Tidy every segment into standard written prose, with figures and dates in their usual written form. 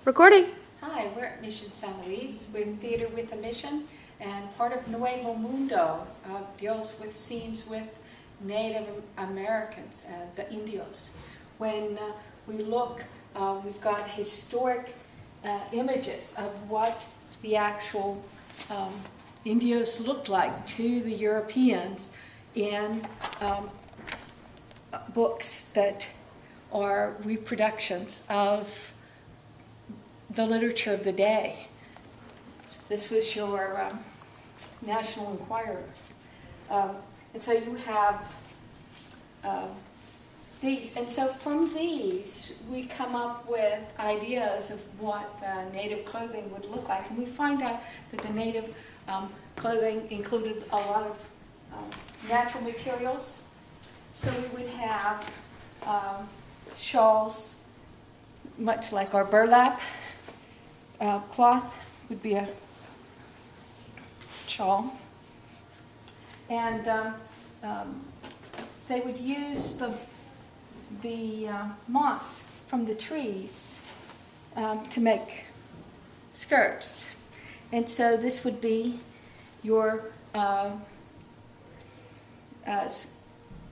Recording. Hi, we're at Mission San Luis with Theater with a Mission, and part of Nuevo Mundo deals with scenes with Native Americans, the Indios. When we look, we've got historic images of what the actual Indios looked like to the Europeans in books that are reproductions of the literature of the day. This was your National Enquirer. And so you have these. And so from these, we come up with ideas of what native clothing would look like. And we find out that the native clothing included a lot of natural materials. So we would have shawls, much like our burlap. Cloth would be a shawl, and they would use the moss from the trees to make skirts, and so this would be your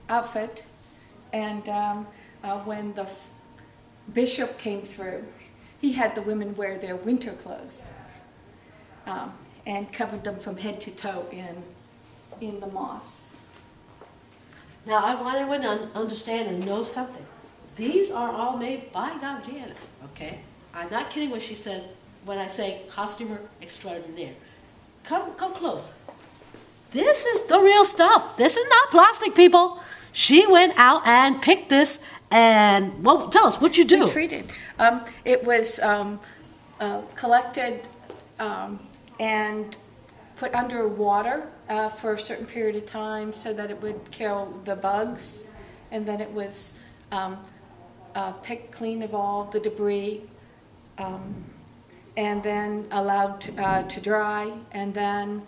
outfit. And when the bishop came through, he had the women wear their winter clothes and covered them from head to toe in the moss. Now, I want everyone to understand and know something. These are all made by Gabrielle, okay? I'm not kidding when she says, when I say costumer extraordinaire. Come close. This is the real stuff. This is not plastic, people. She went out and picked this. And well, tell us what you do. Treated. It was collected and put under water for a certain period of time so that it would kill the bugs, and then it was picked clean of all the debris, and then allowed to dry, and then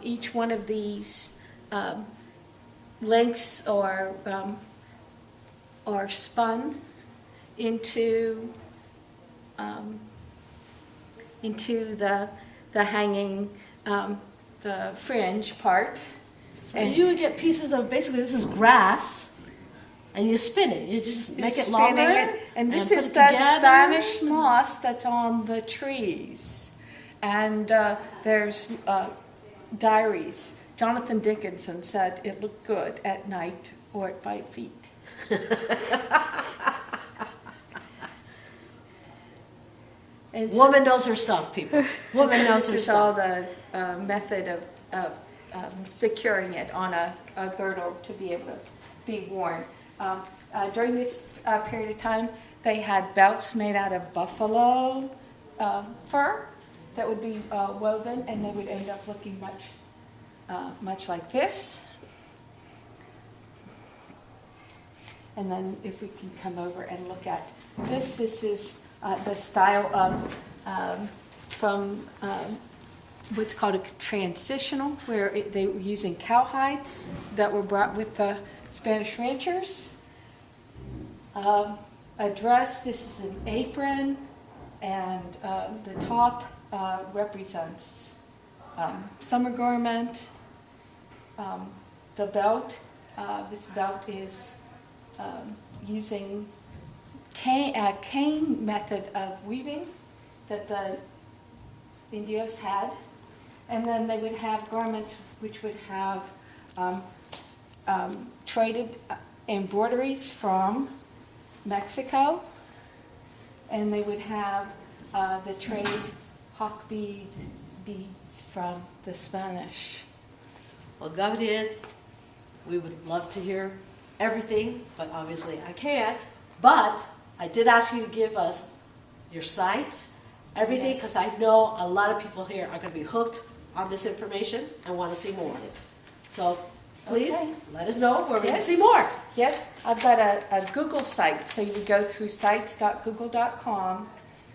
each one of these lengths or spun into the hanging, the fringe part. So and you would get pieces of, basically this is grass, and you spin it. You just make it longer. And this is the Spanish moss that's on the trees. And there's diaries. Jonathan Dickinson said it looked good at night or at 5 feet. And so, woman knows her stuff, people. Woman knows her stuff. This is all the method of securing it on a girdle to be able to be worn. During this period of time, they had belts made out of buffalo fur that would be woven, and they would end up looking much like this. And then if we can come over and look at this is the style of from what's called a transitional, where they were using cowhides that were brought with the Spanish ranchers. A dress, this is an apron, and the top represents summer garment. The belt, this belt is using cane method of weaving that the Indios had, and then they would have garments which would have traded embroideries from Mexico, and they would have the trade hawk beads from the Spanish. Well, Gabrielle, we would love to hear everything, but obviously I can't. But I did ask you to give us your sites, everything, because I know a lot of people here are going to be hooked on this information and want to see more. Yes. So please let us know where we can see more. Yes, I've got a Google site, so you would go through sites.google.com,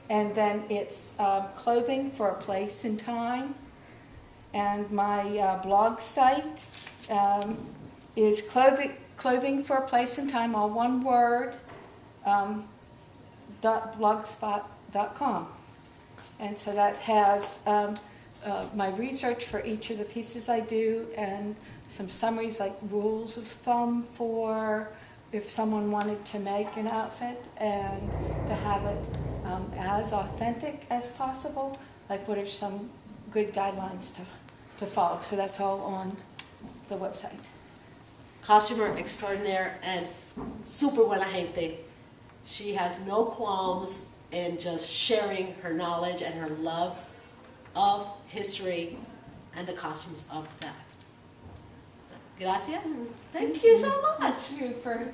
and then it's clothing for a place and time. And my blog site is clothing for a place and time, all one word, costumes.com. And so that has my research for each of the pieces I do and some summaries like rules of thumb for if someone wanted to make an outfit and to have it as authentic as possible, like what are some good guidelines to follow. So that's all on the website. Costumer extraordinaire and super buena gente. She has no qualms in just sharing her knowledge and her love of history and the costumes of that. Gracias. Thank you so much. Thank you for